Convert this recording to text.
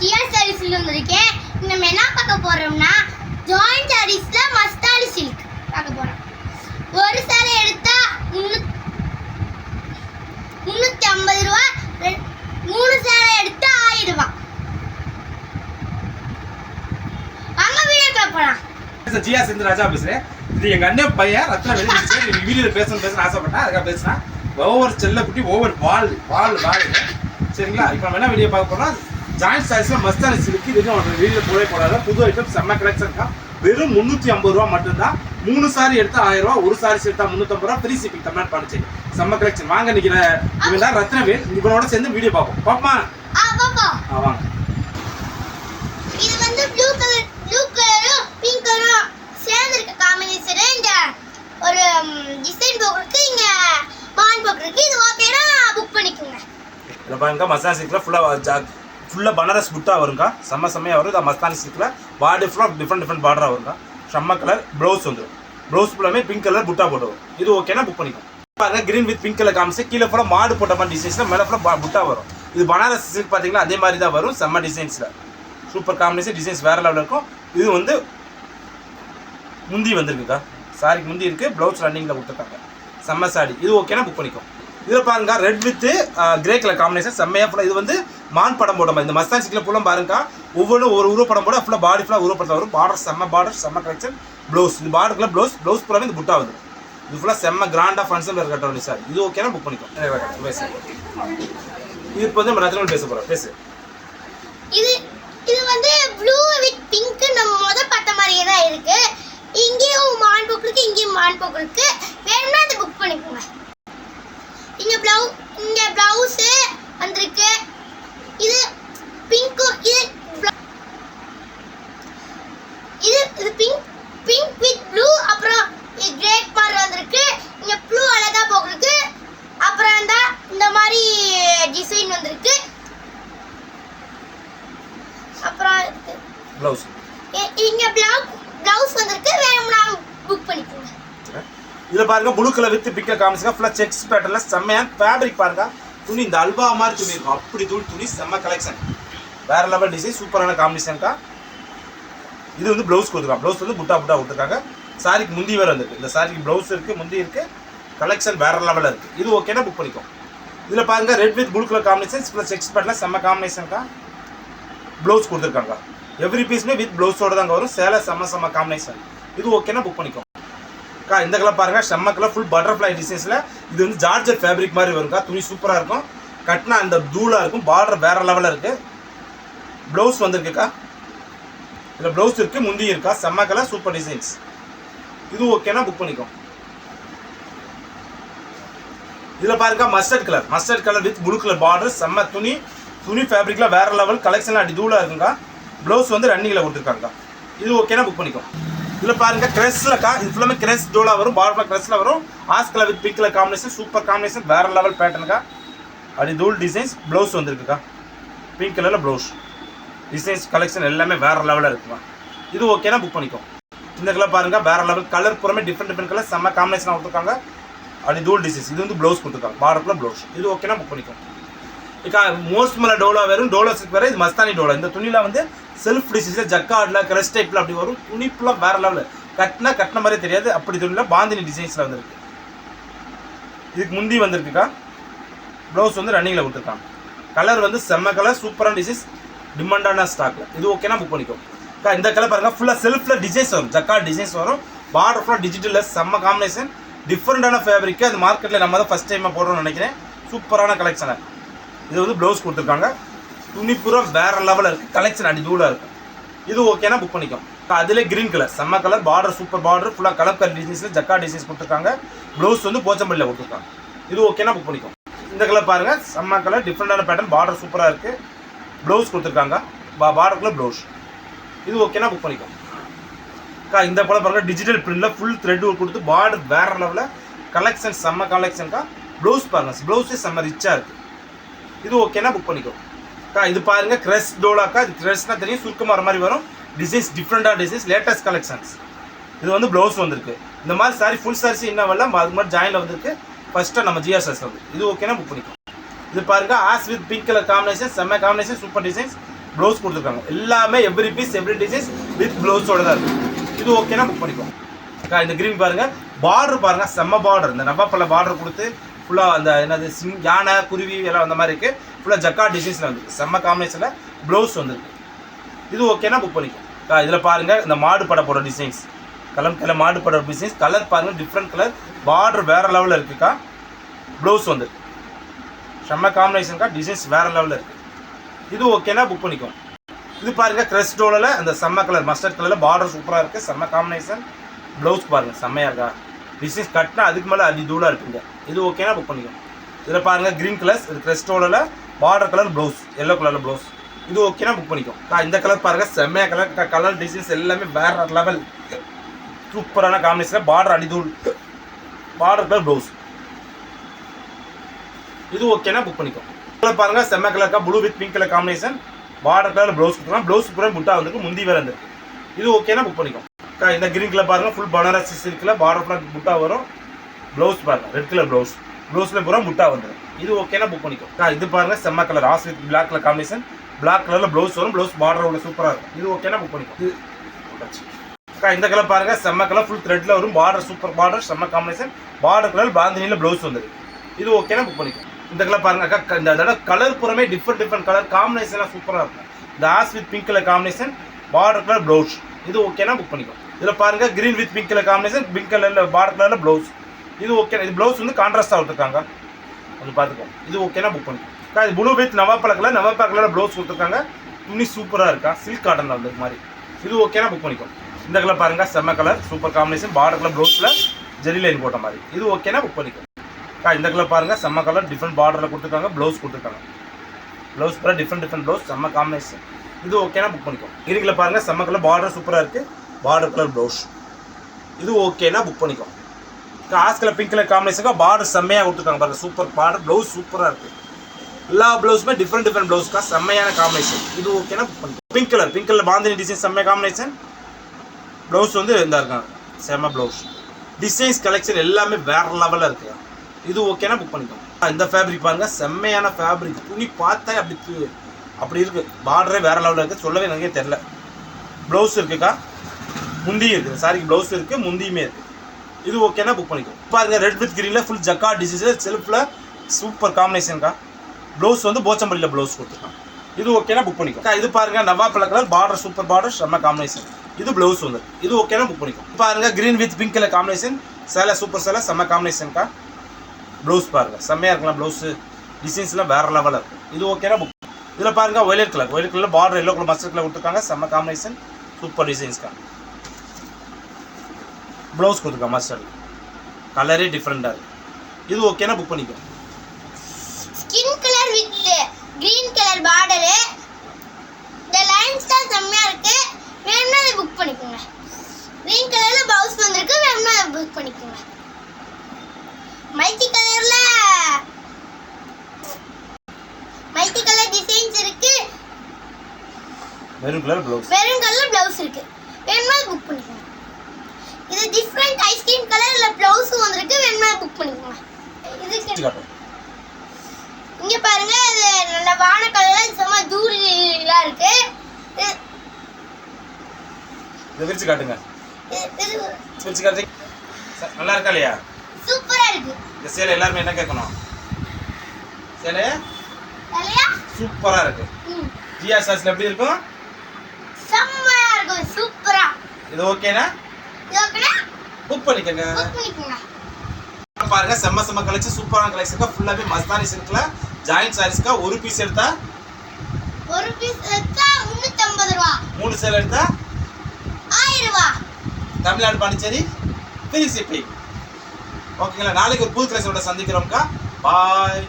GR சாரீஸ்ல வந்திருக்கேன். நம்ம என்ன பார்க்க போறோம்னா ஜாயின் சாரீஸ்ல மஸ்தானி சில்க் பார்க்க போறோம். ஒரு சேலை எடுத்தா 350 ரூபாய், 3 சேலை எடுத்தா 1000 ரூபாய். அங்க வீடியோ போலாம். ஜிஆர் செந்தில் ராஜா பேசுறேன். இது எங்க அண்ணன் பையன் ரத்னவேல். வீடியோல பேசணும்னு ஆசைப்பட்டேன், அதுக்காக பேசினா ஒவ்வொரு செல்ல குட்டி ஒவ்வொரு பால் சரிங்களா. இப்போ நம்ம என்ன வீடியோ பார்க்க போறோம், ஜாயிண்ட் சாரீஸ்ல மஸ்தானி சில்க். இது வீடியோ போடவே போடாத புது ஐட்டம், செம்ம கலெக்ஷன் தான். வெறும் 350 ரூபா மட்டும்தான். 3 சாரி எடுத்தா 1000 ரூபா, ஒரு சாரி எடுத்தா 350 ரூபா, ஃப்ரீ ஷிப்பிங் தமிழ்நாடு பாண்டிச்சேரி. செம்ம கலெக்ஷன். வாங்க நிக்கிற இவன் தான் ரத்னவேல். இவனோட சேர்ந்து வீடியோ பார்ப்போம். பாப்பா வாங்க. இது வந்து ப்ளூ கலரும் பிங்க் கலரும் சேர்ந்து இருக்க காம்பினேஷன். இந்த ஒரு டிசைன் போக்குறதுக்கு இங்க பான் போக்குறதுக்கு இது ஓகேனா புக் பண்ணிக்கோங்க. இத பாருங்க, மஸ்தானி சில்க்ல ஃபுல்லா பனாரஸ் புட்டா வருங்க. செம்மையா வரும். இந்த மஸ்தானி சில்க்ல பார்டர் ஃபுல்லா டிஃபரெண்ட் பார்டரா வருங்க. செம்ம கலர் ப்ளவுஸ் வந்துடும். ப்ளவுஸ் ஃபுல்லாமே பிங்க் கலர் புட்டா போடுவோம். இது ஓகேனா புக் பண்ணிக்கோங்க. பாருங்க, கிரீன் வித் பிங்க் கலர் காமிச்சு கீழே ஃபுல்லா மாடு போட்ட மாதிரி டிசைன்ஸ்ல மேல ஃபுல்லா புட்டா வரும். இது பனாரஸ் சில்க் பாத்தீங்கன்னா அதே மாதிரி தான் வரும். செம்ம டிசைன்ஸ்ல சூப்பர் காம்பினேஷன். டிசைன்ஸ் வேற லெவலில் இருக்கும். இது வந்து முந்தி வந்திருக்குக்கா. சாரிக்கு முந்தி இருக்கு, ப்ளவுஸ் ரன்னிங்ல கொடுத்துருக்காங்க. செம்ம சாரி. இது ஓகேனா புக் பண்ணிக்கோ. இதில் பாருங்க, red with grey colour combination செம்மையா ஃபுல்லாக. இது வந்து மான் படம் போட மாதிரி. இந்த மஸ்தானி சில்க்ல ஃபுல்லாக பாருங்க, ஒவ்வொன்றும் ஒரு உருவப்படம் போட ஃபுல்லாக பாடி ஃபுல்லாக உருவப்படத்தில் வரும். பார்டர் செம்ம கலெக்ஷன். ப்ளவுஸ் இது பார்டருக்குள்ள ப்ளவுஸ் ஃபுல்லாகவே இந்த புட்டா வந்துடும். இது ஃபுல்லாக செம்ம கிராண்டாக ஃபங்க்ஷன் கட்ட வேண்டிய சாரி. இது ஓகேனா புக் பண்ணிக்கோ. பேசு. இது இப்போ வந்து நம்ம ரத்னவேல் பேச போகிறோம். பேசு. இது வந்து ப்ளூ வித் பிங்க் நம்ம பார்த்த மாதிரியே தான் இருக்கு. இங்கேயும் மான் போக்குக்கு இங்கேயும் மான் போக்குக்கு வேணும்னா அதை புக் பண்ணிக்கோங்க. இங்க ப்ளவுஸ் வந்திருக்கு. இது பிங்க், இது பிங்க் வித் ப்ளூ. அப்புறம் கிரே மாதிரி வந்திருக்கு. இங்க ப்ளூ அழகா போக்குறதுக்கு. அப்புறம் இந்த மாதிரி டிசைன் வந்திருக்கு. அப்புறம் ப்ளவுஸ் இங்க ப்ளவுஸ் வந்திருக்கு. வேணும்னா புக் பண்ணிக்கோங்க. இதில் பாருங்க, ப்ளூ கலர் வித் பிங்க் காமிச்சிருக்கா. ஃபுல்லாக செக்ஸ் பேட்டர்ல செம்மையான ஃபேப்ரிக் பாருங்க. துணி இந்த அல்வா மாதிரி துணி இருக்கும். அப்படி துணி செம்ம கலெக்ஷன். வேற லெவல் டிசைன், சூப்பரான காம்பினேஷன்க்கா. இது வந்து ப்ளவுஸ் கொடுத்துருக்காங்க. ப்ளவுஸ் வந்து புட்டா கொடுத்துருக்காங்க. சாரிக்கு முந்தி வேற வந்துருக்கு. இந்த சாரிக்கு ப்ளவுஸ் இருக்கு, முந்தி இருக்கு. கலெக்ஷன் வேற லெவலில் இருக்கு. இது ஓகேனா புக் பண்ணிக்கோ. இதில் பாருங்க, red with blue colour combination plus checks பேட்டர்ல செம்ம காம்பினேஷன்க்கா. ப்ளவுஸ் கொடுத்துருக்காங்க. எவ்ரி பீஸ்மே வித் ப்ளவுஸோட தாங்க வரும். சேலை செம்ம காம்பினேஷன். இது ஓகேனா புக் பண்ணிக்கோ. இந்த கலர் பாருங்க, செம்ம கலர் ஃபுல் பட்டர்ஃப்ளை டிசைன்ஸ்ல. இது வந்து ஜார்ஜெட் ஃபேப்ரிக் மாதிரி வரும்க்கா. துணி சூப்பரா இருக்கும். கட்னா அந்த தூளா இருக்கும். பார்டர் வேற லெவலில் இருக்கு. ப்ளவுஸ் வந்திருக்குக்கா. இதில் ப்ளவுஸ் இருக்கு, முந்தி இருக்கா. செம்ம கலர் சூப்பர் டிசைன்ஸ். இது ஓகேனா புக் பண்ணிக்கோ. இதில் பாருங்க, mustard colour with blue colour border. செம்ம துணி ஃபேப்ரிக்ல வேற லெவல். கலெக்ஷன்ல அடி தூளா இருக்குங்க. ப்ளவுஸ் வந்து ரன்னிங்ல கொடுத்துருக்காங்க. இது ஓகேனா புக் பண்ணிக்கோ. இதில் பாருங்க, கிரெஸ்லக்கா. இது ஃபுல்லாமே கிரெஸ் டோலா வரும். பார்டர் கிரெஸ்ல வரும். As colour with pink colour combination super combination. வேற லெவல் பேட்டர்னுக்கா. அப்படி தூள் டிசைன்ஸ். ப்ளவுஸ் வந்துருக்குக்கா. பிங்க் கலர்ல ப்ளவுஸ் டிசைன்ஸ் கலெக்ஷன் எல்லாமே வேற லெவலில் இருக்குங்க. இது ஓகேனா புக் பண்ணிக்கோ. இந்த கலர் பாருங்க, வேற லெவல் கலர் பூராமே டிஃப்ரெண்ட் கலர் செம்ம காம்பினேஷன் கொடுத்துருக்காங்க. அப்படி தூள் டிசைன்ஸ். இது வந்து ப்ளவுஸ் கொடுத்துருக்காங்க. பார்டர்ல ப்ளவுஸ். இது ஓகேனா புக் பண்ணிக்கோ. இக்கா மோஸ்ட்மல டோலா வரும். டோலா சில்க் வேற. இது மஸ்தானி டோலா. இந்த துணியில வந்து செல்ஃப் டிசைன்ஸ் ஜக்கார்ட்ல கிரஸ் டைப்ல அப்படி வரும். துணி ஃபுல்லாக வேற லெவலில். கட்டின மாதிரியே தெரியாது. அப்படி துணியில் பாந்தினி டிசைன்ஸ்ல வந்திருக்கு. இதுக்கு முந்தி வந்திருக்குக்கா. ப்ளவுஸ் வந்து ரன்னிங்ல கொடுத்துருக்காங்க. கலர் வந்து செம்ம கலர் சூப்பரான டிசைன்ஸ். டிமாண்டான ஸ்டாக்ல. இது ஓகேனா புக் பண்ணிக்கோ. இந்த கலர் பாருங்க, ஃபுல்லாக செல்ஃப்ல டிசைன்ஸ் வரும். ஜக்கார்ட் டிசைன்ஸ் வரும். பார்டர் ஃபுல்லாக டிஜிட்டல்ல செம்ம காம்பினேஷன். டிஃப்ரெண்டான ஃபேப்ரிக். அது மார்க்கெட்டில் நம்ம தான் ஃபர்ஸ்ட் டைமாக போடுறோம்னு நினைக்கிறேன். சூப்பரான கலெக்ஷனை. இது வந்து ப்ளவுஸ் கொடுத்துருக்காங்க. துணி பூரா வேற லெவலில் இருக்கு. கலெக்ஷன் அடி தூளா இருக்கு. இது ஓகேனா புக் பண்ணிக்கோ. அதிலே கிரீன் கலர் செம்ம கலர். Border super border. ஃபுல்லாக கலர் டிசைன்ஸ்ல ஜக்கார்ட் டிசைன்ஸ் கொடுத்துருக்காங்க. ப்ளவுஸ் வந்து போச்சம்பள்ளியில் கொடுத்துருக்காங்க. இது ஓகேனா புக் பண்ணிக்கோ. இந்த கலர் பாருங்க, செம்ம கலர் டிஃப்ரெண்டான பேட்டர்ன். பார்டர் சூப்பராக இருக்கு. ப்ளவுஸ் கொடுத்துருக்காங்க. பார்டருக்குள்ள ப்ளவுஸ். இது ஓகேனா புக் பண்ணிக்கோ. இந்த கலர் பாருங்க, டிஜிட்டல் பிரிண்ட்ல ஃபுல் த்ரெட் கொடுத்து பார்டர் வேற லெவலில். கலெக்ஷன் செம்ம கலெக்ஷன்க்கா. ப்ளவுஸ் பாருங்க, ப்ளவுஸே செம்ம ரிச்சா இருக்கு. இது ஓகேனா புக் பண்ணிக்கோ. இது பாருங்க, கிரெஸ் டோலாக்கா. இது கிரெஸ்னா தெரியும், சுருக்கமாக வர மாதிரி வரும். டிசைன்ஸ் டிஃப்ரெண்டான டிசைன்ஸ், லேட்டஸ்ட் கலெக்ஷன்ஸ். இது வந்து ப்ளவுஸ் வந்திருக்கு. இந்த மாதிரி சாரி ஃபுல் சாரீஸ் இன்னும் வரலாம். அதுக்கு மாதிரி ஜாயின்ல வந்திருக்கு. ஃபர்ஸ்ட்டாக நம்ம ஜிஆர் சாரீஸ் வந்து இது ஓகேனா புக் பண்ணிக்கோ. இது பாருங்க, ash with pink colour combination செம்ம காம்பினேஷன். Super designs. ப்ளவுஸ் கொடுத்துருக்காங்க. எல்லாமே every piece every designs with ப்ளவுஸோட தான் இருக்குது. இது ஓகேனா புக் பண்ணிக்கோங்க. இந்த க்ரீன் பாருங்கள், பார்டர் பாருங்கள், செம்ம பார்டர். இந்த நவாப்பழ பார்டர் கொடுத்து ஃபுல்லாக அந்த என்னது யானை குருவி எல்லாம் அந்த மாதிரி இருக்குது. ஃபுல்லாக ஜக்கா டிசைன்ஸில் வந்துருக்கு. செம்ம காம்பினேஷனில் ப்ளவுஸ் வந்துருக்கு. இது ஓகேனா புக் பண்ணிக்கோங்க. இதில் பாருங்கள் இந்த மாடு பட போகிற டிசைன்ஸ், கலர் மாடு பட டிசைன்ஸ். கலர் பாருங்கள் டிஃப்ரெண்ட் கலர், பார்டர் வேறு லெவலில் இருக்குக்கா. ப்ளவுஸ் வந்துருக்கு. செம்ம காம்பினேஷனுக்கா, டிசைன்ஸ் வேறு லெவலில் இருக்குது. இது ஓகேனா புக் பண்ணிக்கோங்க. இது பாருங்கள் கிரெஸ்டோலில் அந்த செம்ம கலர் மஸ்டர்ட் கலரில் பார்டர் சூப்பராக இருக்குது. செம்ம காம்பினேஷன். ப்ளவுஸ் பாருங்கள் செம்மையாக இருக்கா. டிசைன்ஸ் கட்டினா அதுக்கு மேலே அடி தூளாக இருக்குங்க. இது ஓகேனா புக் பண்ணிக்கோங்க. இதில் பாருங்கள் க்ரீன் கலர்ஸ், இது கிரெஸ்டோலில் பார்டர் கலர் ப்ளவுஸ், எல்லோ கலரில் ப்ளவுஸ். இது ஓகேனா புக் பண்ணிக்கோம். இந்த கலர் பாருங்கள் செம்மையாக கலர். கலர் டிசைன்ஸ் எல்லாமே வேறு லெவல் சூப்பரான காம்பினேஷனில் பார்டர் அடிதூள், பார்டர் கலர் ப்ளவுஸ். இது ஓகேனா புக் பண்ணிக்கோம். கலர் பாருங்கள் செம்ம கலருக்கா, blue with pink colour combination. Border colour blouse கொடுத்துக்கலாம். ப்ளவுஸ் பூரா புட்டா வந்துருக்கு, முந்தி வேறு வந்துருக்கு. இது ஓகேனா புக் பண்ணிக்கோம். இந்த க்ரீன் கலர் பாருங்கள், ஃபுல் பனாரஸ் சில்கில் பார்டர் ஃபுல்லாக புட்டா வரும். ப்ளவுஸ் பாருங்கள் ரெட் கலர் ப்ளவுஸ், ப்ளவுஸில் பூரா புட்டா வந்துடும். இது ஓகேனா புக் பண்ணிக்கோ. இது பாருங்கள் செம்ம colour ash with black colour combination. Black கலரில் ப்ளவுஸ் வரும், ப்ளவுஸ் பார்டர் உள்ள சூப்பராக இருக்கும். இது ஓகேனா புக் பண்ணிக்கோ. இந்த கலர் பாருங்கள் செம்ம கலர், ஃபுல் த்ரெட்டில் வரும், பார்டர் சூப்பர் பார்டர், செம்ம காம்பினேஷன். பார்டர் கலர் பாந்தினியில் ப்ளவுஸ் வந்துருக்கு. இது ஓகேனா புக் பண்ணிக்கோ. இந்த கலர் பாருங்க அக்கா, இந்த தடவை கலர் புறமே டிஃப்ரெண்ட் கலர் காம்பினேஷன்லாம் சூப்பராக இருக்கும். இந்த as with pink colour combination, border colour blouse. இது ஓகேனா புக் பண்ணிக்கோ. இதில் பாருங்க green with pink colour combination, pink கலரில் பார்டர் கலரில் ப்ளவுஸ். இது ஓகே. இது ப்ளவுஸ் வந்து கான்ட்ராஸ்டாக கொடுத்துருக்காங்க, அது பார்த்துக்கோ. இது ஓகேனா புக் பண்ணிக்கோ. இது ப்ளூ வித் நவாப்பழ கலர், நவாப்பழ கலரில் ப்ளவுஸ் கொடுத்துருக்காங்க. துணி சூப்பராக இருக்கா, சில்க் காட்டனில் வந்து மாதிரி. இது ஓகேனா புக் பண்ணிக்கோ. இந்த கலர் பாருங்கள் செம்ம colour, super combination, border colour ப்ளவுஸில் ஜெரி லைன் போட்ட மாதிரி. இது ஓகேனா புக் பண்ணிக்கோ. இந்த கலர் பாருங்கள் செம்ம கலர், டிஃப்ரெண்ட் பார்டரில் கொடுத்துருக்காங்க, ப்ளவுஸ் கொடுத்துருக்காங்க. ப்ளவுஸ் பூரா டிஃப்ரெண்ட் ப்ளவுஸ், செம்ம காம்பினேஷன். இது ஓகேனா புக் பண்ணிக்கோ. கிரீனில் பாருங்கள் செம்ம கலர், பார்டர் சூப்பராக இருக்குது, பார்டர் கலர் ப்ளவுஸ். இது ஓகேனா புக் பண்ணிக்கோ. ஆஸ் கலர் பிங்க் கலர் காம்பினேஷனுக்கு பார்டர் செம்மையாக கொடுத்துருக்காங்க பாருங்கள், சூப்பர் பார்டர், ப்ளவுஸ் சூப்பராக இருக்குது. எல்லா ப்ளவுஸுமே டிஃப்ரெண்ட் ப்ளவுஸ்க்கா, செம்மையான காம்பினேஷன். இது ஓகேனா புக் பண்ணிக்கோ. பிங்க் கலர் பாந்தினி டிசைன், செம்ம காம்பினேஷன். ப்ளவுஸ் வந்து இந்த இருக்காங்க, செம்ம ப்ளவுஸ். டிசைன்ஸ் கலெக்ஷன் எல்லாமே வேறு லெவலில் இருக்குது. இது ஓகேனா புக் பண்ணிக்கோ. இந்த ஃபேப்ரிக் பாருங்கள் செம்மையான ஃபேப்ரிக், துணி பார்த்தா அப்படி இருக்குது, பார்டரே வேறு லெவலில் இருக்குது, சொல்லவே எனக்கே தெரில. ப்ளவுஸ் இருக்குக்கா, முந்தியும் இருக்குது, சாரிக்கு ப்ளவுஸ் இருக்குது, முந்தியுமே இருக்குது. இது ஓகேனா புக் பண்ணிக்கோ. பாருங்க ரெட் வித் கிரீனில் ஃபுல் ஜக்கா டிசைன்ஸில் செல்ஃபில் சூப்பர் காம்பினேஷன்க்கா. ப்ளவுஸ் வந்து போச்சம்பள்ளியில் ப்ளவுஸ் கொடுத்துருக்காங்க. இது ஓகேனா புக் பண்ணிக்கோ. இது பாருங்கள் நவாப்பழ கலர், பார்டர் சூப்பர் பார்டர், செம்ம காம்பினேஷன். இது ப்ளவுஸ் வந்து இது ஓகேனா புக் பண்ணிக்கோ. பாருங்கள் green with pink colour combination, சேலை சூப்பர் சேலை, செம்ம காம்பினேஷன்க்கா. ப்ளவுஸ் பாருங்கள் செம்மையாக இருக்கலாம், ப்ளவுஸு டிசைன்ஸ்லாம் வேறு லெவலில் இருக்கும். இது ஓகேனா புக். இதில் பாருங்கள் violet colour border yellow colour mustard colour கொடுத்துருக்காங்க, செம்ம காம்பினேஷன், சூப்பர் டிசைன்ஸ்க்கா. ப்ளவுஸ் கொடுத்துருக்காங்க மஸ்டர்ட் கலரே டிஃப்ரெண்ட்டாக இருக்குது. இது ஓகேனா புக் பண்ணிக்கோ. Skin colour with green colour border, இந்த லைன்ஸ் தான் செம்மையாக இருக்குது. வேணும்னா அதை புக் பண்ணிக்கோங்க. கிரீன் கலரில் ப்ளவுஸ் வந்திருக்கு, வேணும்னா அதை புக் பண்ணிக்கோங்க. மல்டி கலர் டிசைன்ஸ் இருக்கு, மெரூன் கலர் ப்ளவுஸ் இருக்கு, வேணும்னா புக் பண்ணிக்கோங்க. இது டிஃப்ரெண்ட் ஐஸ்கிரீம் கலர்ல ப்ளவுஸ் வந்திருக்கு, வேணும்னா புக் பண்ணிக்கோங்க. இது இங்க பாருங்க, இது நல்ல வான கலர்ல சும்மா தூரிலா இருக்கு. இத விரிச்சு காட்டுங்க. விரிச்சு காட்டுங்க. நல்லா இருக்கா இல்லையா? சூப்பரா இருக்கு. இந்த சேலை எல்லாரும் என்ன கேட்கணும்? சேலை இல்லையா? சூப்பரா இருக்கு. ஜிஆ சாஸ்ல எப்படி இருக்கும்? செம்மையா இருக்கு, சூப்பரா. இது ஓகேனா? இது ஓகேனா? புக் பண்ணிக்கங்க. புக் பண்ணிக்கங்க. பாருங்க செம்ம கலெக்ஷன், சூப்பரான கலெக்ஷன்க்கா. ஃபுல்லாவே மஸ்தானி சில்க்ல ஜாயிண்ட் சாரீஸ்க்கா. ஒரு பீஸ் எடுத்தா 350 ரூபாய். 3 சேலை எடுத்தா 1000 ரூபாய். Tamil Nadu Pondicherry free shipping. ஓகேங்களா? நாளைக்கு ஒரு புது கலெக்ஷனோட சந்திக்கிறோம்க்கா. பாய்.